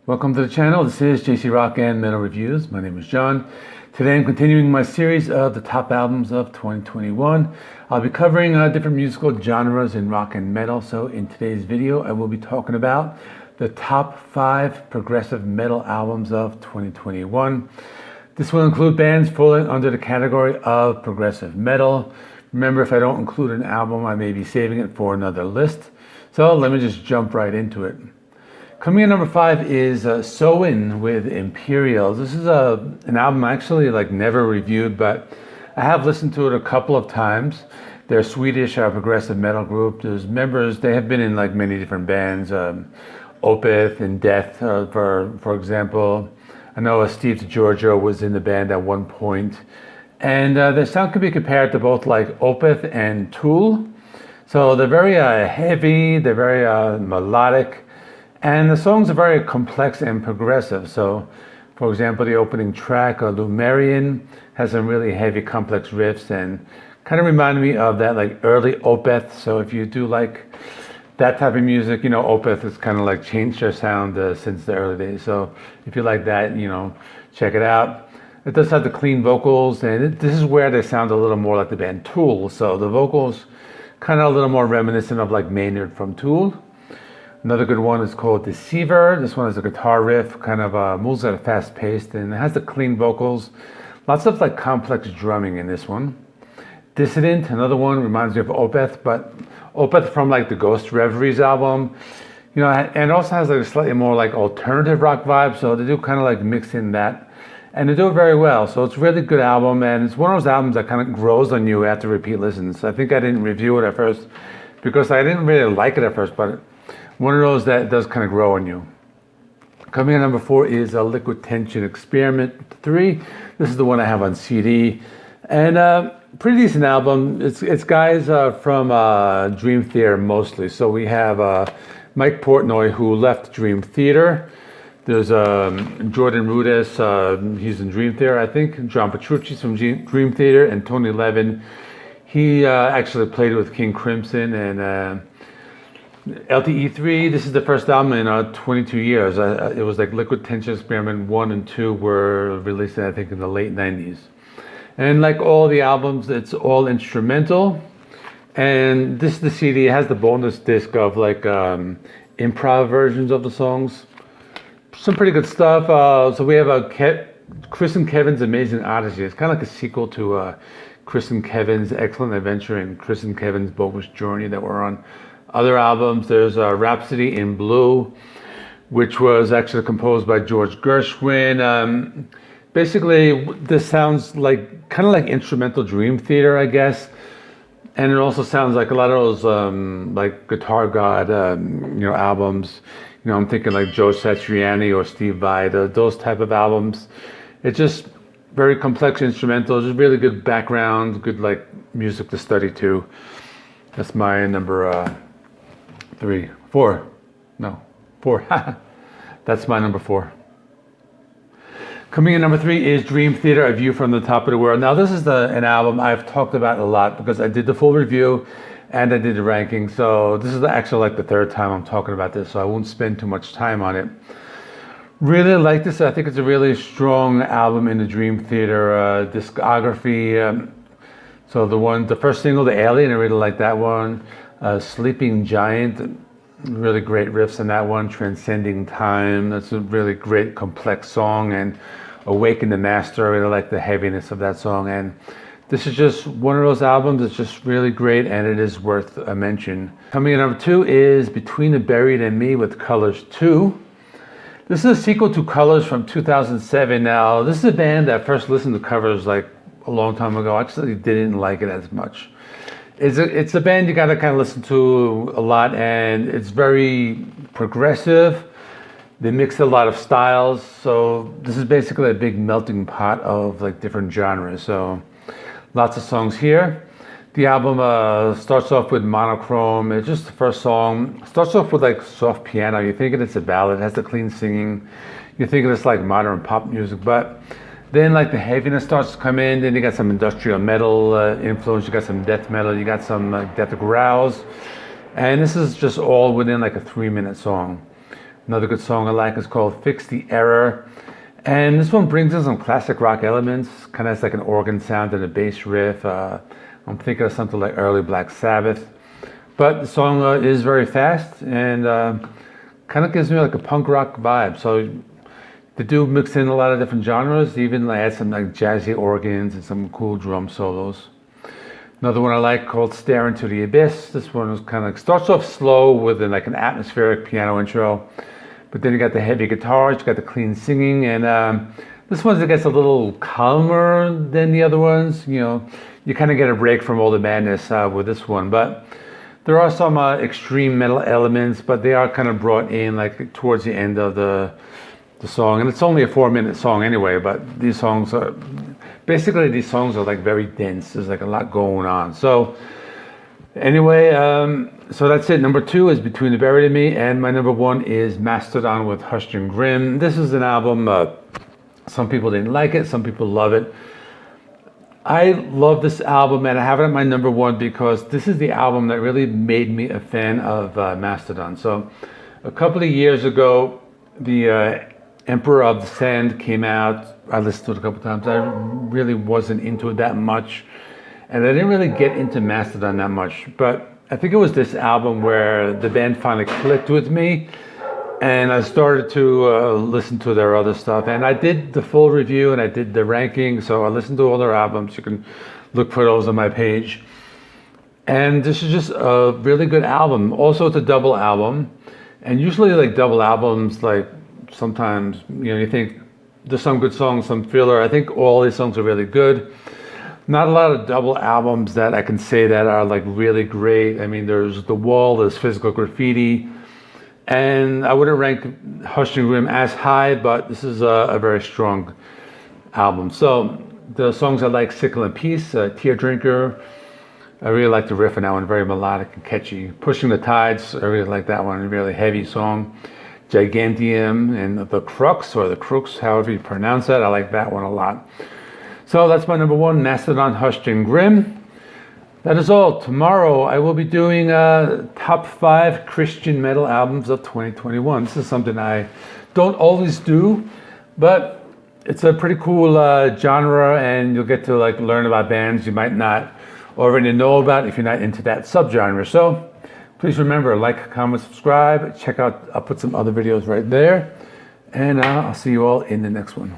Welcome to the channel. This is JC Rock and Metal Reviews. My name is John. Today I'm continuing my series of the top albums of 2021. I'll be covering different musical genres in rock and metal. So in today's video, I will be talking about the top 5 progressive metal albums of 2021. This will include bands falling under the category of progressive metal. Remember, if I don't include an album, I may be saving it for another list. So let me just jump right into it. Coming in number 5 is Sowin with Imperials. This is an album I actually never reviewed, but I have listened to it a couple of times. They're a Swedish progressive metal group. There's members, they have been in many different bands, Opeth and Death, for example. I know Steve DiGiorgio was in the band at one point. And their sound can be compared to both Opeth and Tool. So they're very heavy, they're very melodic. And the songs are very complex and progressive. So, for example, the opening track, Lumerian, has some really heavy, complex riffs and kind of reminded me of that early Opeth. So if you do like that type of music, Opeth has kind of changed their sound since the early days. So if you like that, check it out. It does have the clean vocals, and this is where they sound a little more like the band Tool. So the vocals kind of a little more reminiscent of Maynard from Tool. Another good one is called Deceiver. This one is a guitar riff, kind of moves at a fast pace, and it has the clean vocals. Lots of complex drumming in this one. Dissident, another one, reminds me of Opeth, but Opeth from the Ghost Reveries album. And also has a slightly more alternative rock vibe, so they do kind of mix in that. And they do it very well, so it's a really good album, and it's one of those albums that kind of grows on you after repeat listens. I think I didn't review it at first because I didn't really like it at first, but one of those that does kind of grow on you. Coming in number 4 is Liquid Tension Experiment 3. This is the one I have on CD. And pretty decent album. It's guys from Dream Theater mostly. So we have Mike Portnoy, who left Dream Theater. There's Jordan Rudess, he's in Dream Theater, I think. John Petrucci's from Dream Theater. And Tony Levin, he actually played with King Crimson and LTE3. This is the first album in 22 years. It was Liquid Tension Experiment 1 and 2 were released, I think, in the late 90s. And like all the albums, it's all instrumental. And this is the CD. It has the bonus disc of improv versions of the songs. Some pretty good stuff. So we have Chris and Kevin's Amazing Odyssey. It's kind of like a sequel to Chris and Kevin's Excellent Adventure and Chris and Kevin's Bogus Journey that were on other albums. There's Rhapsody in Blue, which was actually composed by George Gershwin. Basically, this sounds kind of like instrumental Dream Theater, I guess. And it also sounds like a lot of those Guitar God, albums. I'm thinking Joe Satriani or Steve Vai, those type of albums. It's just very complex instrumental, just really good background, good music to study too. That's my number 4. That's my number 4. Coming in number 3 is Dream Theater, A View from the Top of the World. Now this is an album I've talked about a lot because I did the full review and I did the ranking. So this is actually the third time I'm talking about this, so I won't spend too much time on it. Really like this. I think it's a really strong album in the Dream Theater discography. So the first single, The Alien, I really like that one. Sleeping Giant, really great riffs on that one. Transcending Time, that's a really great complex song. And Awaken the Master, I really like the heaviness of that song. And this is just one of those albums that's just really great, and it is worth a mention. Coming in number 2 is Between the Buried and Me with Colors 2. This is a sequel to Colors from 2007. Now, this is a band that I first listened to Colors a long time ago. I actually didn't like it as much. It's a band you gotta kind of listen to a lot, and it's very progressive. They mix a lot of styles, so this is basically a big melting pot of different genres. So lots of songs here. The album starts off with Monochrome. It's just the first song. Starts off with soft piano. You're thinking it's a ballad. It has the clean singing. You're thinking it's modern pop music, but then the heaviness starts to come in. Then you got some industrial metal influence. You got some death metal. You got some death growls. And this is just all within a 3-minute song. Another good song I like is called Fix the Error. And this one brings in some classic rock elements, kind of has like an organ sound and a bass riff. I'm thinking of something like early Black Sabbath. But the song is very fast and kind of gives me like a punk rock vibe. So they do mix in a lot of different genres, even add some like jazzy organs and some cool drum solos. Another one I like called Stare Into the Abyss. This one is kind of like, starts off slow with like an atmospheric piano intro, but then you got the heavy guitars, you got the clean singing, and this one gets a little calmer than the other ones. You know, you kind of get a break from all the madness with this one, but there are some extreme metal elements, but they are kind of brought in like towards the end of the song, and it's only a 4-minute song anyway, but these songs are like very dense. There's like a lot going on. So anyway, so that's it. Number 2 is Between the Buried and Me, and my number 1 is Mastodon with Hushed and Grim. This is an album, some people didn't like it, some people love it. I love this album, and I have it at my number 1 because this is the album that really made me a fan of Mastodon. So a couple of years ago, the Emperor of the Sand came out. I listened to it a couple times. I really wasn't into it that much, and I didn't really get into Mastodon that much. But I think it was this album where the band finally clicked with me, and I started to listen to their other stuff. And I did the full review and I did the ranking, so I listened to all their albums. You can look for those on my page. And this is just a really good album. Also, it's a double album, and usually like double albums, like sometimes, you know, you think there's some good songs, some filler. I think all these songs are really good. Not a lot of double albums that I can say that are like really great. I mean, there's The Wall, there's Physical Graffiti, and I wouldn't rank Hushed and Grim as high, but this is a very strong album. So the songs I like: Sickle in Peace, Tear Drinker. I really like the riff on that one, very melodic and catchy. Pushing the Tides, I really like that one, a really heavy song. Gigantium and The Crux, or The Crux, however you pronounce that. I like that one a lot. So that's my number 1, Mastodon, Hushed and Grim. That is all. Tomorrow I will be doing top 5 Christian metal albums of 2021. This is something I don't always do, but it's a pretty cool genre, and you'll get to like learn about bands you might not already know about if you're not into that subgenre. So please remember, like, comment, subscribe. Check out, I'll put some other videos right there. And I'll see you all in the next one.